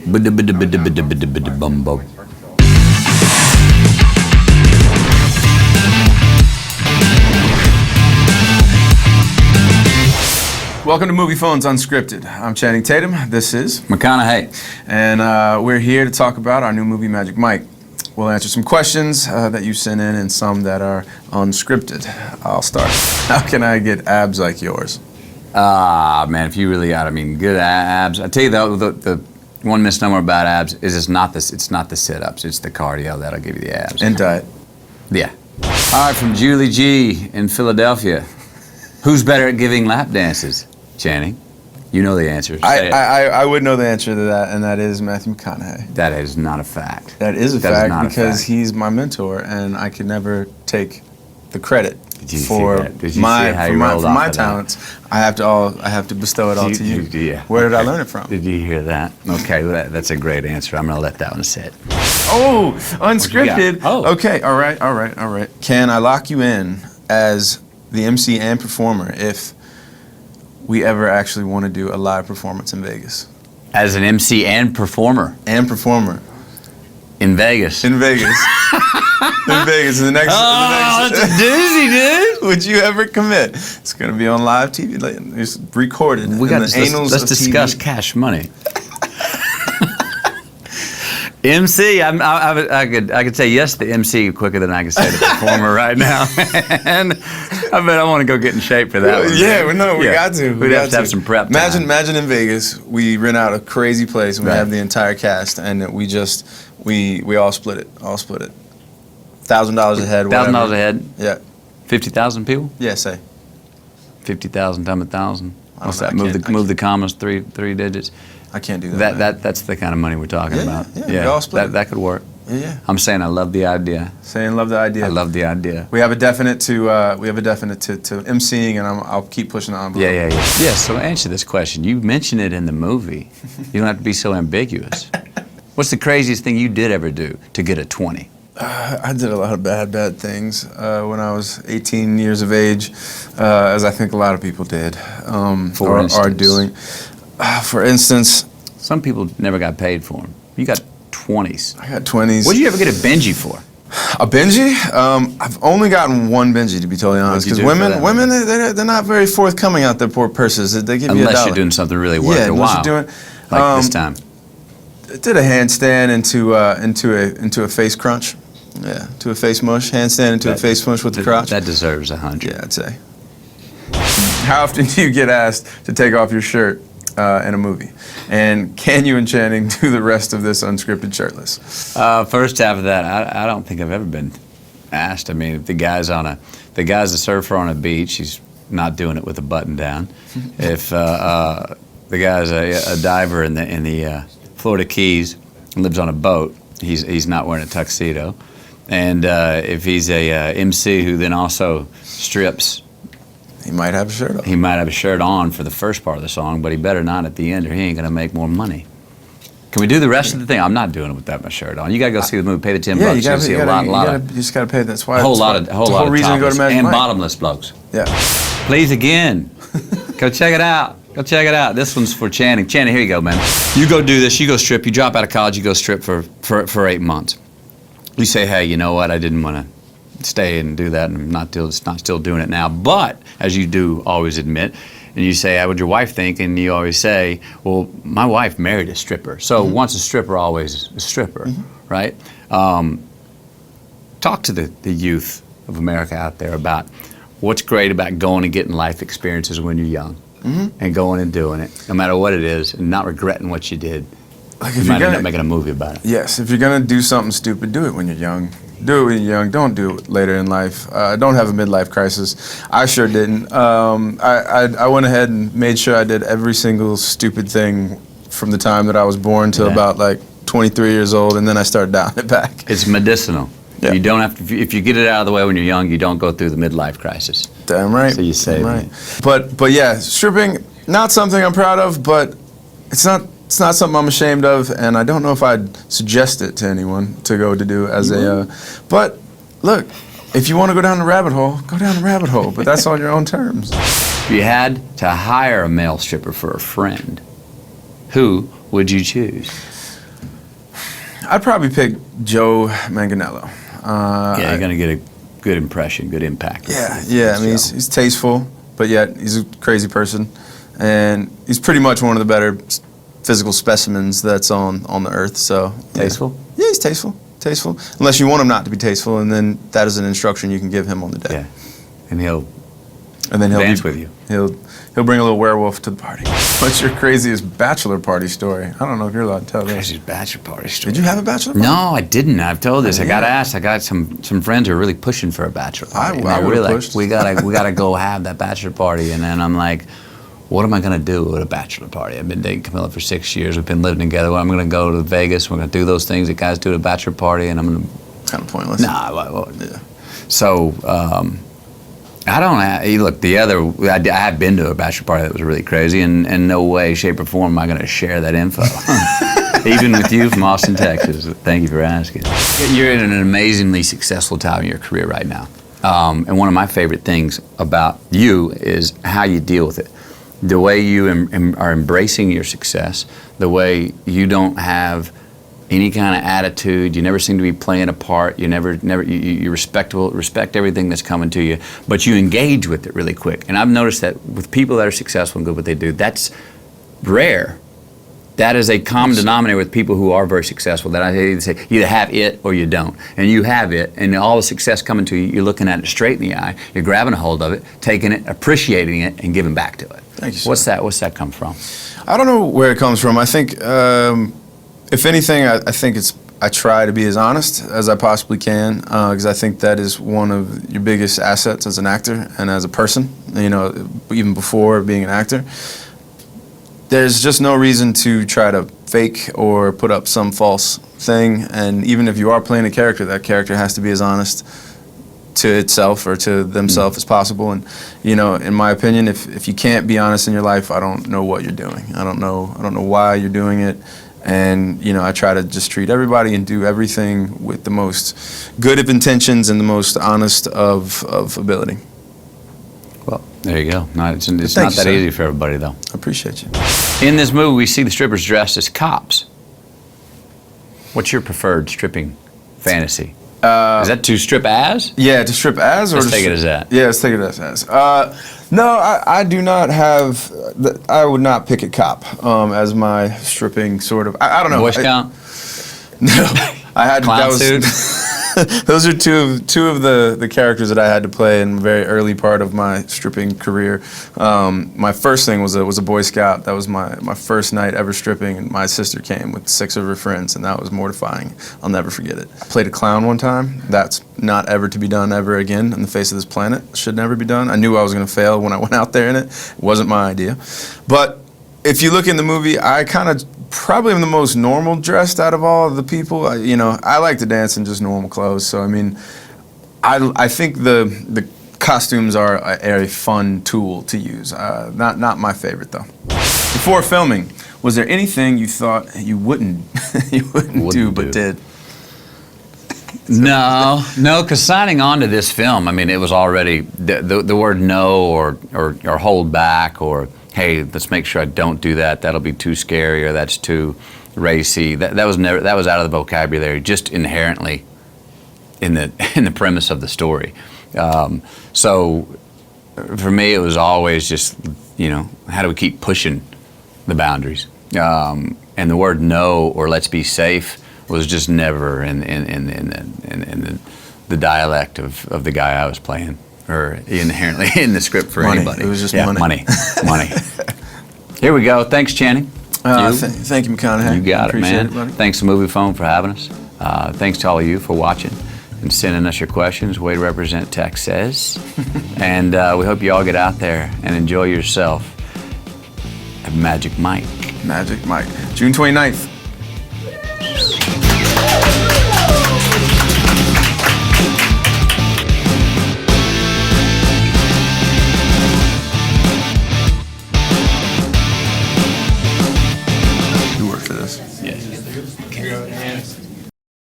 Bumbo. Welcome to Moviefone's Unscripted. I'm Channing Tatum. This is McConaughey. And we're here to talk about our new movie, Magic Mike. We'll answer some questions that you sent in and some that are unscripted. I'll start. How can I get abs like yours? Man, if you really got, good abs. I tell you the one misnomer about abs is it's not the sit-ups, it's the cardio that'll give you the abs. And diet. Yeah. All right, from Julie G in Philadelphia. Who's better at giving lap dances? Channing, you know the answer. I would know the answer to that, and that is Matthew McConaughey. That is not a fact. That is a fact because he's my mentor, and I could never take the credit for my talents. I have to bestow it all to you. Yeah. Where did I learn it from? Did you hear that? Okay, well, that's a great answer. I'm gonna let that one sit. Oh, unscripted. Oh. Okay, all right. Can I lock you in as the MC and performer if we ever actually want to do a live performance in Vegas? As an MC and performer? And performer. In Vegas? In Vegas. In Vegas. That's a doozy, dude. Would you ever commit? It's going to be on live TV. It's recorded. Let's discuss cash money. MC, I could say yes to MC quicker than I could say to performer right now. And I bet I want to go get in shape for that one. Yeah, we got to. We'd have to have some prep time. Imagine in Vegas, we rent out a crazy place and we have the entire cast, and we all split it. $1,000 a head. $1,000 a head? Yeah. 50,000 people? Yeah, say. 50,000 times 1,000. What's that? Move the commas three digits. I can't do that. That's the kind of money we're talking about. Yeah, we all split it. That could work. Yeah. I'm saying I love the idea. Saying love the idea. I love the idea. We have a definite to emceeing, and I'll keep pushing the envelope. Yeah. So answer this question. You mentioned it in the movie. You don't have to be so ambiguous. What's the craziest thing you did ever do to get a 20? I did a lot of bad things when I was 18 years of age, as I think a lot of people did. Are doing. For instance, some people never got paid for them. You got 20s. I got 20s. What did you ever get a Benji for? A Benji? I've only gotten one Benji, to be totally honest. Because women, they're not very forthcoming out their poor purses. They give you $1. Unless you're doing something really worth a while. You're doing, like this time. I did a handstand into a face crunch. Yeah, to a face mush. Handstand into a face mush with the crotch. That deserves 100. Yeah, I'd say. How often do you get asked to take off your shirt in a movie? And can you and Channing do the rest of this unscripted shirtless? First half of that, I don't think I've ever been asked. I mean, if the guy's a surfer on a beach, he's not doing it with a button down. If the guy's a diver in the Florida Keys and lives on a boat, he's not wearing a tuxedo. And if he's a MC who then also strips, he might have a shirt on. He might have a shirt on for the first part of the song, but he better not at the end, or he ain't gonna make more money. Can we do the rest of the thing? I'm not doing it without my shirt on. You gotta go see the movie. Pay the $10 bucks. You gotta see a lot of. You just gotta pay. That's why. A whole lot of topless and bottomless blokes. Yeah. Please again, go check it out. Go check it out. This one's for Channing. Channing, here you go, man. You go do this. You go strip. You drop out of college. You go strip for 8 months. You say, hey, you know what? I didn't want to stay and do that, and I'm not still doing it now. But as you do always admit, and you say, how would your wife think? And you always say, well, my wife married a stripper. So once a stripper, always a stripper, right? Talk to the youth of America out there about what's great about going and getting life experiences when you're young, and going and doing it, no matter what it is, and not regretting what you did. Like you might end up making a movie about it. Yes, if you're gonna do something stupid, do it when you're young. Do it when you're young. Don't do it later in life. Don't have a midlife crisis. I sure didn't. I went ahead and made sure I did every single stupid thing from the time that I was born till about like 23 years old, and then I started dialing it back. It's medicinal. Yeah. You don't have to. If you get it out of the way when you're young, you don't go through the midlife crisis. Damn right. So you save. Right. But yeah, stripping, not something I'm proud of, but it's not something I'm ashamed of, and I don't know if I'd suggest it to anyone to go to do as but look, if you want to go down the rabbit hole, go down the rabbit hole, but that's on your own terms. If you had to hire a male stripper for a friend, who would you choose? I'd probably pick Joe Manganiello. Yeah, you're gonna get a good impression, good impact. Yeah. I mean, he's tasteful, but yet he's a crazy person, and he's pretty much one of the better physical specimens that's on the earth. So Tasteful? Yeah, he's tasteful. Tasteful. Unless you want him not to be tasteful, and then that is an instruction you can give him on the day. Yeah, and he'll dance with you. He'll bring a little werewolf to the party. What's your craziest bachelor party story? I don't know if you're allowed to tell this. Craziest bachelor party story. Did you have a bachelor party? No, I didn't. I've told this. I got Yeah. asked. I got some friends who are really pushing for a bachelor party. And I they're would've really pushed. we gotta go have that bachelor party. And then I'm like, what am I gonna do at a bachelor party? I've been dating Camilla for 6 years. We've been living together. Well, I'm gonna go to Vegas. We're gonna do those things that guys do at a bachelor party, and I'm gonna. Kind of pointless. Yeah. So I don't. Look, I have been to a bachelor party that was really crazy, and in no way, shape, or form am I going to share that info. Even with you from Austin, Texas. Thank you for asking. You're in an amazingly successful time in your career right now, and one of my favorite things about you is how you deal with it. The way you are embracing your success, the way you don't have any kind of attitude. You never seem to be playing a part. You you respect everything that's coming to you, but you engage with it really quick. And I've noticed that with people that are successful and good at what they do, that's rare. That is a common denominator with people who are very successful. That I say you either have it or you don't, and you have it, and all the success coming to you, you're looking at it straight in the eye. You're grabbing a hold of it, taking it, appreciating it, and giving back to it. Thank you, sir. What's that come from? I don't know where it comes from. I think, if anything, I think I try to be as honest as I possibly can, because I think that is one of your biggest assets as an actor and as a person. You know, even before being an actor, there's just no reason to try to fake or put up some false thing. And even if you are playing a character, that character has to be as honest to itself or to themselves as possible. And you know, in my opinion, if you can't be honest in your life, I don't know what you're doing. I don't know why you're doing it. And you know, I try to just treat everybody and do everything with the most good of intentions and the most honest of ability. Well, there you go. No, it's Thank not you, that sir. easy for everybody, though. I appreciate you. In this movie, we see the strippers dressed as cops. What's your preferred stripping fantasy? Is that to strip as? Yeah, to strip as, or Let's to take it as that. Yeah, let's take it as. No, I do not have. I would not pick a cop as my stripping sort of. I don't know. Boy Scout? No, I had Clown that was, suit? Those are two of the characters that I had to play in the very early part of my stripping career. My first thing was a Boy Scout. That was my first night ever stripping, and my sister came with 6 of her friends, and that was mortifying. I'll never forget it. I played a clown one time. That's not ever to be done ever again on the face of this planet. Should never be done. I knew I was going to fail when I went out there in it. It wasn't my idea. But if you look in the movie, I kind of probably am the most normal dressed out of all of the people. I like to dance in just normal clothes. So I mean, I think the costumes are a fun tool to use. Not my favorite though. Before filming, was there anything you thought you wouldn't do but did? No, because signing on to this film, I mean, it was already the word no or hold back or hey, let's make sure I don't do that. That'll be too scary or that's too racy. That was out of the vocabulary, just inherently in the premise of the story. So for me, it was always just how do we keep pushing the boundaries? And the word no or let's be safe was just never in the dialect of the guy I was playing, or inherently in the script for money. anybody. It was just money. Here we go. Thanks, Channing. Thank you, McConaughey. You got it, man. Appreciate it, buddy. Thanks to Moviefone for having us. Thanks to all of you for watching and sending us your questions. Way to represent Texas. And we hope you all get out there and enjoy yourself at Magic Mike. Magic Mike. June 29th.